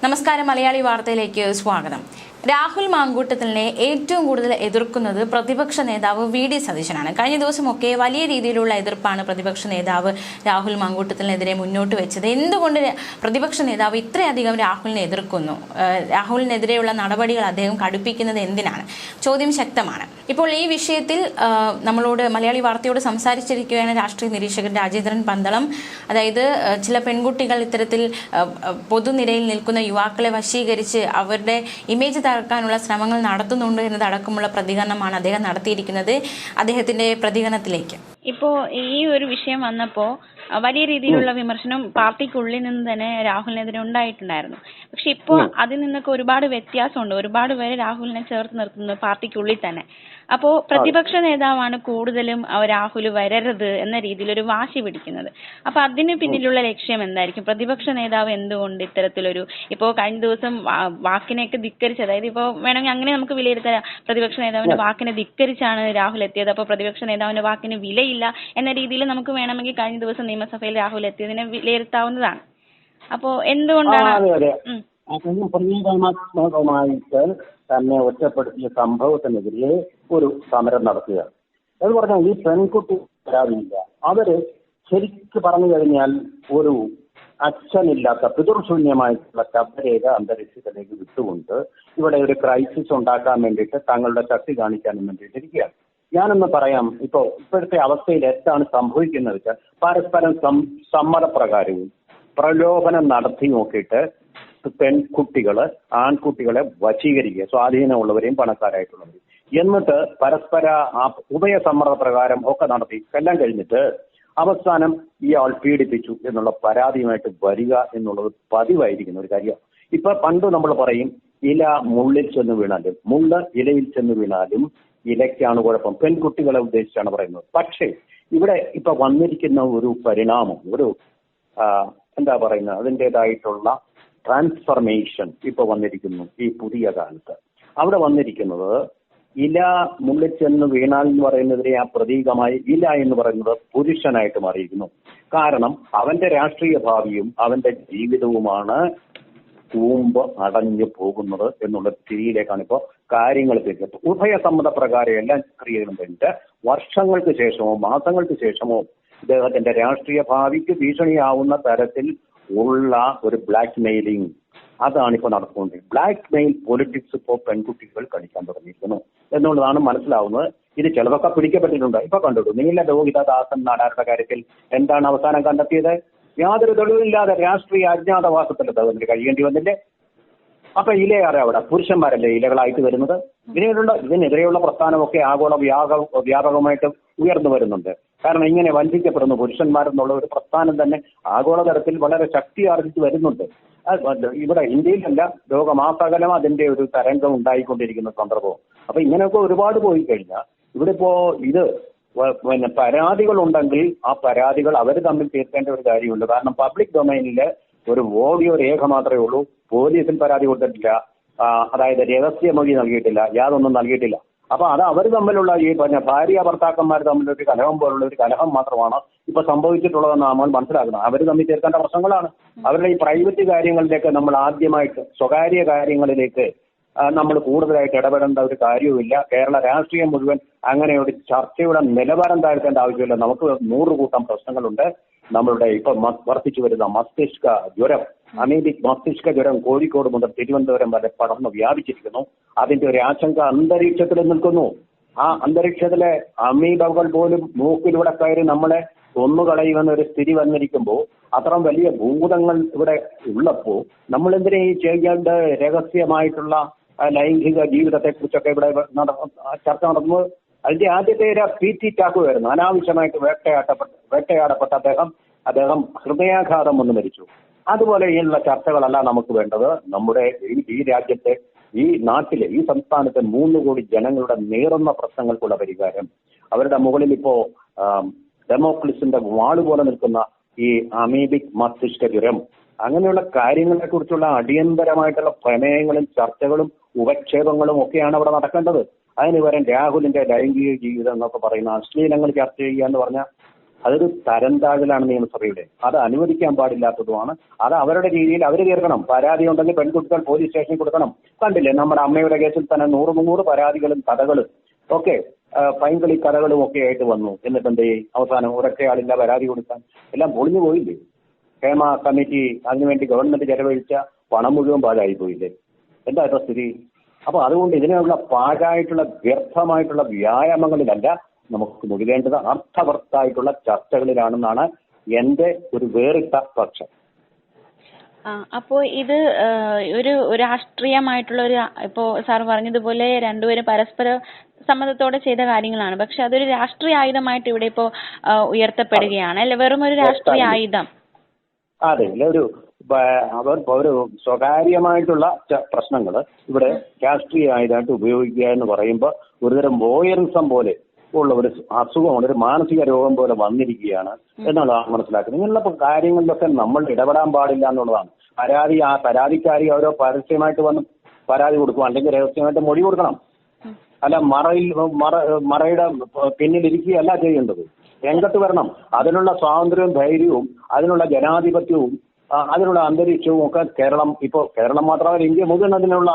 നമസ്കാരം, മലയാളി വാർത്തയിലേക്ക് സ്വാഗതം. രാഹുൽ മാങ്കൂട്ടത്തിലിനെ ഏറ്റവും കൂടുതൽ എതിർക്കുന്നത് പ്രതിപക്ഷ നേതാവ് വി.ഡി. സതീശനാണ്. കഴിഞ്ഞ ദിവസമൊക്കെ വലിയ രീതിയിലുള്ള എതിർപ്പാണ് പ്രതിപക്ഷ നേതാവ് രാഹുൽ മാങ്കൂട്ടത്തിനെതിരെ മുന്നോട്ട് വെച്ചത്. എന്തുകൊണ്ട് പ്രതിപക്ഷ നേതാവ് ഇത്രയധികം രാഹുലിനെ എതിർക്കുന്നു? രാഹുലിനെതിരെയുള്ള നടപടികൾ അദ്ദേഹം കടുപ്പിക്കുന്നത് എന്തിനാണ്? ചോദ്യം ശക്തമാണ്. ഇപ്പോൾ ഈ വിഷയത്തിൽ നമ്മളോട് മലയാളി വാർത്തയോട് സംസാരിച്ചിരിക്കുകയാണ് രാഷ്ട്രീയ നിരീക്ഷകൻ രാജേന്ദ്രൻ പന്തളം. അതായത് ചില പെൺകുട്ടികൾ ഇത്തരത്തിൽ പൊതുനിരയിൽ നിൽക്കുന്ന യുവാക്കളെ വശീകരിച്ച് അവരുടെ ഇമേജ് തകർക്കാനുള്ള ശ്രമങ്ങൾ നടത്തുന്നുണ്ട് എന്നതടക്കമുള്ള പ്രതികരണമാണ് അദ്ദേഹം നടത്തിയിരിക്കുന്നത്. അദ്ദേഹത്തിന്റെ പ്രതികരണത്തിലേക്ക് ഇപ്പോൾ ഈ ഒരു വിഷയം വന്നപ്പോൾ വലിയ രീതിയിലുള്ള വിമർശനം പാർട്ടിക്കുള്ളിൽ നിന്ന് തന്നെ രാഹുലിനെതിരെ ഉണ്ടായിട്ടുണ്ടായിരുന്നു. പക്ഷെ ഇപ്പോൾ അതിൽ നിന്നൊക്കെ ഒരുപാട് വ്യത്യാസമുണ്ട്. ഒരുപാട് പേര് രാഹുലിനെ ചേർത്ത് നിർത്തുന്നു പാർട്ടിക്കുള്ളിൽ തന്നെ. അപ്പോൾ പ്രതിപക്ഷ നേതാവാണ് കൂടുതലും രാഹുൽ വരരുത് എന്ന രീതിയിൽ ഒരു വാശി പിടിക്കുന്നത്. അപ്പൊ അതിന് പിന്നിലുള്ള ലക്ഷ്യം എന്തായിരിക്കും? പ്രതിപക്ഷ നേതാവ് എന്തുകൊണ്ട് ഇത്തരത്തിലൊരു ഇപ്പോൾ കഴിഞ്ഞ ദിവസം വാക്കിനെയൊക്കെ ധിക്കരിച്ച്, അതായത് ഇപ്പോൾ വേണമെങ്കിൽ അങ്ങനെ നമുക്ക് വിലയിരുത്താം, പ്രതിപക്ഷ നേതാവിന്റെ വാക്കിനെ ധിക്കരിച്ചാണ് രാഹുൽ എത്തിയത്, അപ്പോൾ പ്രതിപക്ഷ നേതാവിന്റെ വാക്കിന് വിലയില്ല എന്ന രീതിയിൽ നമുക്ക് വേണമെങ്കിൽ കഴിഞ്ഞ ദിവസം നിയമസഭയിൽ രാഹുൽ എത്തിയതിനെ വിലയിരുത്താവുന്നതാണ്. അപ്പോ എന്തുകൊണ്ടാണ് പ്രതികരണാത്മകമായിട്ട് തന്നെ ഒറ്റപ്പെടുത്തിയ സംഭവത്തിനെതിരെ ഒരു സമരം നടത്തുക എന്ന് പറഞ്ഞാൽ ഈ പെൺകുട്ടി പരാതിയില്ല. അവര് ശരിക്ക് പറഞ്ഞു കഴിഞ്ഞാൽ ഒരു അച്ഛനില്ലാത്ത പിതൃശൂന്യമായിട്ടുള്ള ശബ്ദരേഖ അന്തരീക്ഷത്തിലേക്ക് വിട്ടുകൊണ്ട് ഇവിടെ ഒരു ക്രൈസിസ് ഉണ്ടാക്കാൻ വേണ്ടിയിട്ട് തങ്ങളുടെ ശക്തി കാണിക്കാനും വേണ്ടിയിട്ടിരിക്കുകയാണ്. ഞാനൊന്ന് പറയാം. ഇപ്പോഴത്തെ അവസ്ഥയിൽ എന്താണ് സംഭവിക്കുന്നത് വെച്ചാൽ പരസ്പരം സമ്മതപ്രകാരവും പ്രലോഭനം നടത്തി നോക്കിയിട്ട് പെൺകുട്ടികള് ആൺകുട്ടികളെ വശീകരിക്കുക, സ്വാധീനമുള്ളവരെയും പണക്കാരായിട്ടുള്ളവരെയും, എന്നിട്ട് പരസ്പര ഉഭയസമ്മതപ്രകാരം ഒക്കെ നടത്തി എല്ലാം കഴിഞ്ഞിട്ട് അവസാനം ഇയാൾ പീഡിപ്പിച്ചു എന്നുള്ള പരാതിയുമായിട്ട് വരിക എന്നുള്ളത് പതിവായിരിക്കുന്ന ഒരു കാര്യം. ഇപ്പൊ പണ്ട് നമ്മൾ പറയും ഇല മുള്ളിൽ ചെന്ന് വീണാലും, മുള്ള ഇലയിൽ ചെന്ന് വീണാലും ഇലയ്ക്കാണ് കുഴപ്പം. പെൺകുട്ടികളെ ഉദ്ദേശിച്ചാണ് പറയുന്നത്. പക്ഷേ ഇവിടെ ഇപ്പൊ വന്നിരിക്കുന്ന ഒരു പരിണാമം, ഒരു എന്താ പറയുന്നത്, അതിൻ്റെതായിട്ടുള്ള ട്രാൻസ്ഫർമേഷൻ ഇപ്പൊ വന്നിരിക്കുന്നു ഈ പുതിയ കാലത്ത്. അവിടെ വന്നിരിക്കുന്നത് ഇല മുള്ളിൽ ചെന്ന് വീണാൽ എന്ന് പറയുന്നതിനെ ആ പ്രതീകമായി ഇല എന്ന് പറയുന്നത് പുരുഷനായിട്ട് മാറിയിരിക്കുന്നു. കാരണം അവന്റെ രാഷ്ട്രീയ ഭാവിയും അവന്റെ ജീവിതവുമാണ് കൂമ്പ് അടഞ്ഞു പോകുന്നത് എന്നുള്ള സ്ഥിതിയിലേക്കാണ് ഇപ്പോൾ കാര്യങ്ങൾ തിരിച്ചത്. ഉഭയസമ്മത പ്രകാരം എല്ലാ ക്രിയകളും കഴിഞ്ഞിട്ട് വർഷങ്ങൾക്ക് ശേഷമോ മാസങ്ങൾക്ക് ശേഷമോ ഇദ്ദേഹത്തിന്റെ രാഷ്ട്രീയ ഭാവിക്ക് ഭീഷണിയാവുന്ന തരത്തിൽ ഉള്ള ഒരു ബ്ലാക്ക് മെയിലിംഗ്, അതാണ് ഇപ്പോൾ നടന്നുകൊണ്ടിരിക്കുന്നത്. ബ്ലാക്ക് മെയിൽ പൊളിറ്റിക്സ് ഇപ്പോൾ പെൺകുട്ടികൾ കളിക്കാൻ തുടങ്ങിയിരിക്കുന്നു എന്നുള്ളതാണ് മനസ്സിലാവുന്നത്. ഇത് ചിലതൊക്കെ പിടിക്കപ്പെട്ടിട്ടുണ്ട്. ഇപ്പൊ കണ്ടിട്ടു നീല ലോഹിതദാസൻ നാടാരുടെ കാര്യത്തിൽ എന്താണ് അവസാനം കണ്ടെത്തിയത്? യാതൊരു തെളിവില്ലാതെ രാഷ്ട്രീയ അജ്ഞാതവാസത്തിൽ അതിന് കഴിയേണ്ടി വന്നില്ലേ? അപ്പൊ ഇലയാറെ അവിടെ പുരുഷന്മാരല്ലേ ഇലകളായിട്ട് വരുന്നത്? ഇതിനെതിരെയുള്ള പ്രസ്ഥാനമൊക്കെ ആഗോള വ്യാപകമായിട്ട് ഉയർന്നു വരുന്നുണ്ട്. കാരണം ഇങ്ങനെ വഞ്ചിക്കപ്പെടുന്ന പുരുഷന്മാരെന്നുള്ള ഒരു പ്രസ്ഥാനം തന്നെ ആഗോളതലത്തിൽ വളരെ ശക്തി ആർജിച്ച് വരുന്നുണ്ട്. ഇവിടെ ഇന്ത്യയിലല്ല, ലോകമാസകലം അതിന്റെ ഒരു തരംഗം ഉണ്ടായിക്കൊണ്ടിരിക്കുന്ന സന്ദർഭവും. അപ്പൊ ഇങ്ങനെയൊക്കെ ഒരുപാട് പോയി കഴിഞ്ഞാൽ ഇവിടെ ഇപ്പോ ഇത് പരാതികളുണ്ടെങ്കിൽ ആ പരാതികൾ അവർ തമ്മിൽ തീർക്കേണ്ട ഒരു കാര്യമുണ്ട്. കാരണം പബ്ലിക് ഡൊമൈനില് ഒരു ഓഡിയോ രേഖ മാത്രമേ ഉള്ളൂ. പോലീസിൽ പരാതി കൊടുത്തിട്ടില്ല, അതായത് രഹസ്യമൊഴി നൽകിയിട്ടില്ല, യാതൊന്നും നൽകിയിട്ടില്ല. അപ്പൊ അത് അവർ തമ്മിലുള്ള ഈ ഭാര്യ ഭർത്താക്കന്മാർ തമ്മിലൊരു കലഹം പോലുള്ള ഒരു കലഹം മാത്രമാണ് ഇപ്പൊ സംഭവിച്ചിട്ടുള്ളതെന്ന് നമ്മൾ മനസ്സിലാക്കുന്നത്. അവർ തമ്മിൽ തീർക്കേണ്ട പ്രശ്നങ്ങളാണ്. അവരുടെ ഈ പ്രൈവറ്റ് കാര്യങ്ങളിലേക്ക് നമ്മൾ ആദ്യമായിട്ട് സ്വകാര്യ കാര്യങ്ങളിലേക്ക് നമ്മൾ കൂടുതലായിട്ട് ഇടപെടേണ്ട ഒരു കാര്യവുമില്ല. കേരള രാഷ്ട്രീയം മുഴുവൻ അങ്ങനെ ഒരു ചർച്ചയുടെ നിലവാരം താഴ്ത്തേണ്ട ആവശ്യമില്ല. നമുക്ക് 100 കൂട്ടം പ്രശ്നങ്ങളുണ്ട്. നമ്മളുടെ ഇപ്പൊ വർദ്ധിച്ചു വരുന്ന മസ്തിഷ്ക ജ്വരം, അമീബിക് മസ്തിഷ്ക ജ്വരം കോഴിക്കോട് മുതൽ തിരുവനന്തപുരം വരെ പടർന്ന് വ്യാപിച്ചിരിക്കുന്നു. അതിന്റെ ഒരു ആശങ്ക അന്തരീക്ഷത്തിൽ നിൽക്കുന്നു. ആ അന്തരീക്ഷത്തിലെ അമീബകൾ പോലും മൂക്കിലൂടെ കയറി നമ്മളെ കൊന്നുകളയുമെന്നൊരു സ്ഥിതി വന്നിരിക്കുമ്പോൾ, അത്രയും വലിയ ഭൂതങ്ങൾ ഇവിടെ ഉള്ളപ്പോൾ നമ്മൾ എന്തിനാ ഈ ചെയ്യേണ്ട രഹസ്യമായിട്ടുള്ള ലൈംഗിക ജീവിതത്തെ കുറിച്ചൊക്കെ ഇവിടെ ചർച്ച നടത്തുന്നത്? അതിന്റെ ആദ്യത്തെ PT ചാക്കുവായിരുന്നു. അനാവശ്യമായിട്ട് വേട്ടയാടപ്പെട്ട അദ്ദേഹം ഹൃദയാഘാതം വന്ന് മരിച്ചു. അതുപോലെയുള്ള ചർച്ചകളല്ല നമുക്ക് വേണ്ടത്. നമ്മുടെ ഈ രാജ്യത്തെ, ഈ നാട്ടിലെ, ഈ സംസ്ഥാനത്തെ 3 കോടി ജനങ്ങളുടെ നേറുന്ന പ്രശ്നങ്ങൾക്കുള്ള പരിഹാരം, അവരുടെ മുകളിൽ ഇപ്പോ ഡെമോക്ലിസിന്റെ വാള് പോലെ നിൽക്കുന്ന ഈ അമീബിക് മസ്തിഷ്ക ജ്വരം, അങ്ങനെയുള്ള കാര്യങ്ങളെ കുറിച്ചുള്ള അടിയന്തരമായിട്ടുള്ള പ്രമേയങ്ങളും ചർച്ചകളും ഉപക്ഷേപങ്ങളും ഒക്കെയാണ് അവിടെ നടക്കേണ്ടത്. അതിന് പകരം രാഹുലിന്റെ ലൈംഗിക ജീവിതം എന്നൊക്കെ പറയുന്ന അശ്ലീലങ്ങൾ ചർച്ച ചെയ്യുക എന്ന് പറഞ്ഞാൽ അതൊരു തരം താഴലാണ് നിയമസഭയുടെ. അത് അനുവദിക്കാൻ പാടില്ലാത്തതുമാണ്. അത് അവരുടെ രീതിയിൽ അവർ തീർക്കണം. പരാതി ഉണ്ടെങ്കിൽ പെൺകുട്ടികൾ പോലീസ് സ്റ്റേഷനിൽ കൊടുക്കണം. കണ്ടില്ലേ നമ്മുടെ അമ്മയുടെ കേസിൽ തന്നെ 100 പരാതികളും കഥകളും ഒക്കെ പൈങ്കളി കഥകളും ഒക്കെ ആയിട്ട് വന്നു. എന്നിട്ട് എന്ത് ചെയ്യും? അവസാനം ഒരൊറ്റയാളില്ല പരാതി കൊടുക്കാൻ. എല്ലാം പൊളിഞ്ഞു പോയില്ലേ? ഹേമ കമ്മിറ്റി അതിനുവേണ്ടി ഗവൺമെന്റ് ചെലവഴിച്ച പണം മുഴുവൻ പാഴായി പോയില്ലേ? എന്താ ഇപ്പൊ സ്ഥിതി? അപ്പൊ അതുകൊണ്ട് ഇതിനുള്ള പാഴായിട്ടുള്ള വ്യർത്ഥമായിട്ടുള്ള വ്യായാമങ്ങളിലല്ല നമുക്ക് മുഴുകേണ്ടത്, അർത്ഥവത്തായിട്ടുള്ള ചർച്ചകളിലാണെന്നാണ് എന്റെ ഒരു വേറിട്ട പക്ഷം. അപ്പോ ഇത് ഒരു രാഷ്ട്രീയമായിട്ടുള്ള ഒരു, ഇപ്പോ സാർ പറഞ്ഞതുപോലെ രണ്ടുപേരും പരസ്പര സമ്മതത്തോടെ ചെയ്ത കാര്യങ്ങളാണ്. പക്ഷെ അതൊരു രാഷ്ട്രീയ ആയുധമായിട്ട് ഇവിടെ ഇപ്പോ ഉയർത്തപ്പെടുകയാണ് അല്ലെ? വെറും ഒരു രാഷ്ട്രീയ ആയുധം. അതെ, ഒരു സ്വകാര്യമായിട്ടുള്ള പ്രശ്നങ്ങൾ ഇവിടെ രാഷ്ട്രീയ ആയുധമായിട്ട് ഉപയോഗിക്കുക എന്ന് പറയുമ്പോൾ ഒരുതരം വോയറിസം പോലെ ഉള്ള ഒരു അസുഖമാണ്, ഒരു മാനസിക രോഗം പോലെ വന്നിരിക്കുകയാണ് എന്നുള്ളതാണ് മനസ്സിലാക്കുന്നത്. ഇങ്ങനെയുള്ള കാര്യങ്ങളിലൊക്കെ നമ്മൾ ഇടപെടാൻ പാടില്ല എന്നുള്ളതാണ്. പരാതിക്കാരി ഓരോ പരസ്യമായിട്ട് വന്ന് പരാതി കൊടുക്കും, അല്ലെങ്കിൽ രഹസ്യമായിട്ട് മൊഴി കൊടുക്കണം. അല്ല മറയുടെ പിന്നിലിരിക്കുകയല്ല ചെയ്യേണ്ടത്, രംഗത്ത് വരണം. അതിനുള്ള സ്വാതന്ത്ര്യവും ധൈര്യവും അതിനുള്ള ജനാധിപത്യവും അതിനുള്ള അന്തരീക്ഷവും ഒക്കെ കേരളം മാത്രമല്ല ഇന്ത്യ മുഴുവൻ അതിനുള്ള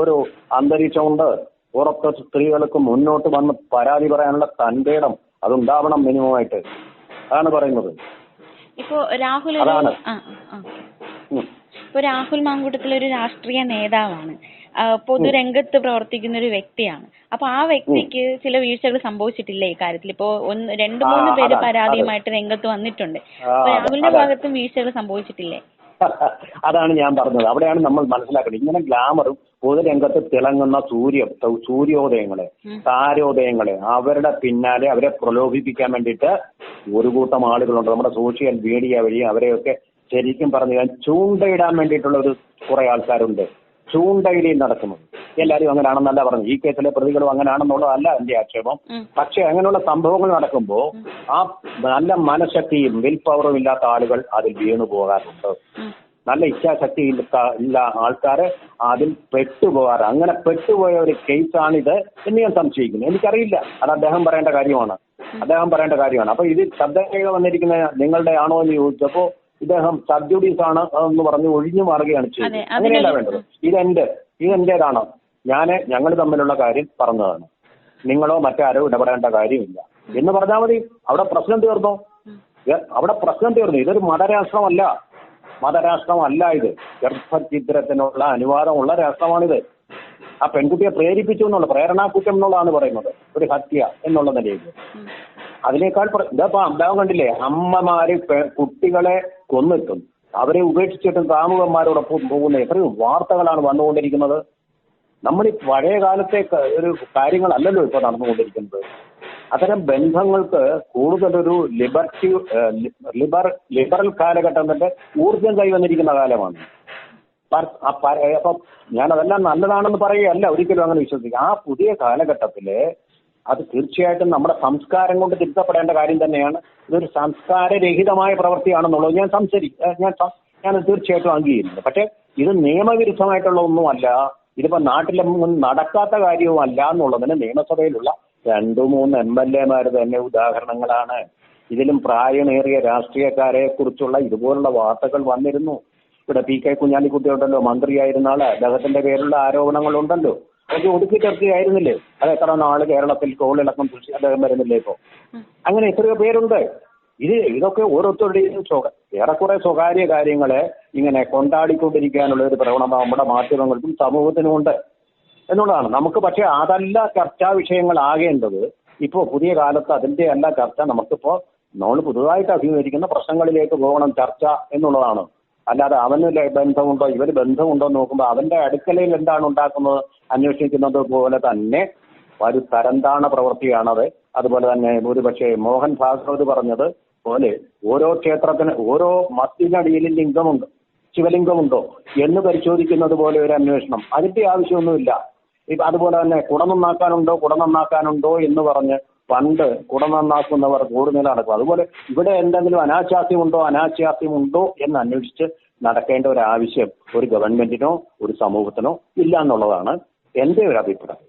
ഒരു അന്തരീക്ഷമുണ്ട്. പുറത്ത് സ്ത്രീകൾക്ക് മുന്നോട്ട് വന്ന് പരാതി പറയാനുള്ള തന്റെ ഇടം അതുണ്ടാവണം മിനിമമായിട്ട്. അതാണ് പറയുന്നത്. ഇപ്പോ രാഹുൽ മാങ്കൂട്ടത്തിൽ ഒരു രാഷ്ട്രീയ നേതാവാണ്, പൊതുരംഗത്ത് പ്രവർത്തിക്കുന്ന ഒരു വ്യക്തിയാണ്. അപ്പൊ ആ വ്യക്തിക്ക് ചില വീഴ്ചകൾ സംഭവിച്ചിട്ടില്ലേ ഈ കാര്യത്തിൽ? ഇപ്പോ 2-3 പേര് പരാതിയുമായിട്ട് രംഗത്ത് വന്നിട്ടുണ്ട്. രാഹുലിന്റെ ഭാഗത്തും വീഴ്ചകൾ സംഭവിച്ചിട്ടില്ലേ? അതാണ് ഞാൻ പറഞ്ഞത്. അവിടെയാണ് നമ്മൾ മനസ്സിലാക്കുന്നത്. ഇങ്ങനെ ഗ്ലാമറും പൊതുരംഗത്ത് തിളങ്ങുന്ന സൂര്യോദയങ്ങളെ, താരോദയങ്ങളെ അവരുടെ പിന്നാലെ അവരെ പ്രലോഭിപ്പിക്കാൻ വേണ്ടിയിട്ട് ഒരു കൂട്ടം ആളുകളുണ്ട്. നമ്മുടെ സോഷ്യൽ മീഡിയ വഴി അവരെയൊക്കെ ശരിക്കും പറഞ്ഞു കഴിഞ്ഞാൽ ചൂണ്ടയിടാൻ വേണ്ടിയിട്ടുള്ള ഒരു കുറെ ആൾക്കാരുണ്ട്. ചൂണ്ടയിടയിൽ നടക്കുന്നത് എല്ലാവരും അങ്ങനെയാണെന്നല്ല പറഞ്ഞു. ഈ കേസിലെ പ്രതികളും അങ്ങനെയാണെന്നുള്ളതല്ല എന്റെ ആക്ഷേപം. പക്ഷെ അങ്ങനെയുള്ള സംഭവങ്ങൾ നടക്കുമ്പോൾ ആ നല്ല മനഃശക്തിയും വിൽ പവറും ഇല്ലാത്ത ആളുകൾ അതിൽ വീണു പോകാറുണ്ട്. നല്ല ഇച്ഛാശക്തി ഇല്ല ആൾക്കാര് അതിൽ പെട്ടുപോകാറ്. അങ്ങനെ പെട്ടുപോയ ഒരു കേസാണിത് എന്ന് ഞാൻ സംശയിക്കുന്നു. എനിക്കറിയില്ല, അത് അദ്ദേഹം പറയേണ്ട കാര്യമാണ്. അപ്പൊ ഇത് ശബ്ദരേഖ വന്നിരിക്കുന്ന നിങ്ങളുടെ ആണോ എന്ന് ചോദിച്ചപ്പോ ഇദ്ദേഹം സബ്ജുഡീസ് ആണ് എന്ന് പറഞ്ഞ് ഒഴിഞ്ഞു മാറുകയാണ് ചെയ്തത്. അങ്ങനെയല്ല വേണ്ടത്. ഇതെന്റേതാണ്. ഞങ്ങൾ തമ്മിലുള്ള കാര്യം പറഞ്ഞതാണ്, നിങ്ങളോ മറ്റാരോ ഇടപെടേണ്ട കാര്യമില്ല എന്ന് പറഞ്ഞാൽ മതി. അവിടെ പ്രശ്നം തീർന്നു. ഇതൊരു മതരാഷ്ട്രമല്ല ഇത്. ഗർഭഛിദ്രത്തിനുള്ള അനുവാദമുള്ള രാഷ്ട്രമാണിത്. ആ പെൺകുട്ടിയെ പ്രേരിപ്പിച്ചു എന്നുള്ള പ്രേരണാകുറ്റം എന്നുള്ളതാണ് പറയുന്നത്, ഒരു ഹത്യ എന്നുള്ള നിലയിൽ. അതിനേക്കാൾ അദ്ദേഹം കണ്ടില്ലേ, അമ്മമാര് കുട്ടികളെ കൊന്നിട്ടും അവരെ ഉപേക്ഷിച്ചിട്ടും കാമുകന്മാരോടൊപ്പം പോകുന്ന എത്രയോ വാർത്തകളാണ് വന്നുകൊണ്ടിരിക്കുന്നത്. നമ്മൾ ഈ പഴയ കാലത്തെ ഒരു കാര്യങ്ങളല്ലല്ലോ ഇപ്പോൾ നടന്നുകൊണ്ടിരിക്കുന്നത്. അത്തരം ബന്ധങ്ങൾക്ക് കൂടുതലൊരു ലിബറൽ കാലഘട്ടത്തിന്റെ ഊർജം കൈവന്നിരിക്കുന്ന കാലമാണ്. അപ്പം ഞാനതെല്ലാം നല്ലതാണെന്ന് പറയുകയല്ല, ഒരിക്കലും അങ്ങനെ വിശ്വസിക്കുക. ആ പുതിയ കാലഘട്ടത്തില് അത് തീർച്ചയായിട്ടും നമ്മുടെ സംസ്കാരം കൊണ്ട് തിരുത്തപ്പെടേണ്ട കാര്യം തന്നെയാണ്. ഇതൊരു സംസ്കാരരഹിതമായ പ്രവൃത്തിയാണെന്നുള്ളത് ഞാൻ തീർച്ചയായിട്ടും അംഗീകരിക്കുന്നു. പക്ഷെ ഇത് നിയമവിരുദ്ധമായിട്ടുള്ള ഒന്നുമല്ല. ഇതിപ്പോ നാട്ടിലൊന്നും നടക്കാത്ത കാര്യവുമല്ല എന്നുള്ളതിന് നിയമസഭയിലുള്ള 2-3 MLA തന്നെ ഉദാഹരണങ്ങളാണ്. ഇതിലും പ്രായമേറിയ രാഷ്ട്രീയക്കാരെ കുറിച്ചുള്ള ഇതുപോലുള്ള വാർത്തകൾ വന്നിരുന്നു. ഇവിടെ PK കുഞ്ഞാലിക്കുട്ടിയുണ്ടല്ലോ, മന്ത്രിയായിരുന്ന ആള്, അദ്ദേഹത്തിന്റെ പേരിലുള്ള ആരോപണങ്ങളുണ്ടല്ലോ. അത് ഒടുക്കി ചർച്ചയായിരുന്നില്ലേ? അത് എത്ര നാള് കേരളത്തിൽ കോളിളക്കം സൃഷ്ടിച്ച് അദ്ദേഹം വരുന്നില്ലേ ഇപ്പോ? അങ്ങനെ എത്രയോ പേരുണ്ട്. ഇതൊക്കെ ഓരോരുത്തരുടെയും ഏറെക്കുറെ സ്വകാര്യ കാര്യങ്ങളെ ഇങ്ങനെ കൊണ്ടാടിക്കൊണ്ടിരിക്കാനുള്ള ഒരു പ്രവണത നമ്മുടെ മാധ്യമങ്ങൾക്കും സമൂഹത്തിനും ഉണ്ട് എന്നുള്ളതാണ്. നമുക്ക് പക്ഷെ അതല്ല ചർച്ചാ വിഷയങ്ങളാകേണ്ടത്. ഇപ്പോ പുതിയ കാലത്ത് അതിന്റെ അല്ല ചർച്ച. നമുക്കിപ്പോ നമ്മൾ പുതുതായിട്ട് അഭിമുഖീകരിക്കുന്ന പ്രശ്നങ്ങളിലേക്ക് പോകണം ചർച്ച എന്നുള്ളതാണ്. അല്ലാതെ അവന് ബന്ധമുണ്ടോ ഇവര് ബന്ധമുണ്ടോ എന്ന് നോക്കുമ്പോൾ അവന്റെ അടുക്കളയിൽ എന്താണ് ഉണ്ടാക്കുന്നത് അന്വേഷിക്കുന്നത് പോലെ തന്നെ ഒരു തരംതാണ പ്രവൃത്തിയാണത്. അതുപോലെ തന്നെ ഒരുപക്ഷെ മോഹൻ ഭാഗവത് പറഞ്ഞത് പോലെ ഓരോ ക്ഷേത്രത്തിന് ഓരോ മസ്ജിദിനടിയിൽ ലിംഗമുണ്ട്, ശിവലിംഗമുണ്ടോ എന്ന് പരിശോധിക്കുന്നത് പോലെ ഒരു അന്വേഷണം അതിന്റെ ആവശ്യമൊന്നുമില്ല. അതുപോലെ തന്നെ കുട നന്നാക്കാനുണ്ടോ എന്ന് പറഞ്ഞ് പണ്ട് കുട നന്നാക്കുന്നവർ കൂടുതൽ നടക്കും. അതുപോലെ ഇവിടെ എന്തെങ്കിലും അനാശാസ്യമുണ്ടോ എന്ന് അന്വേഷിച്ച് നടക്കേണ്ട ഒരു ആവശ്യം ഒരു ഗവൺമെന്റിനോ ഒരു സമൂഹത്തിനോ ഇല്ല എന്നുള്ളതാണ് എന്റെ ഒരു അഭിപ്രായം.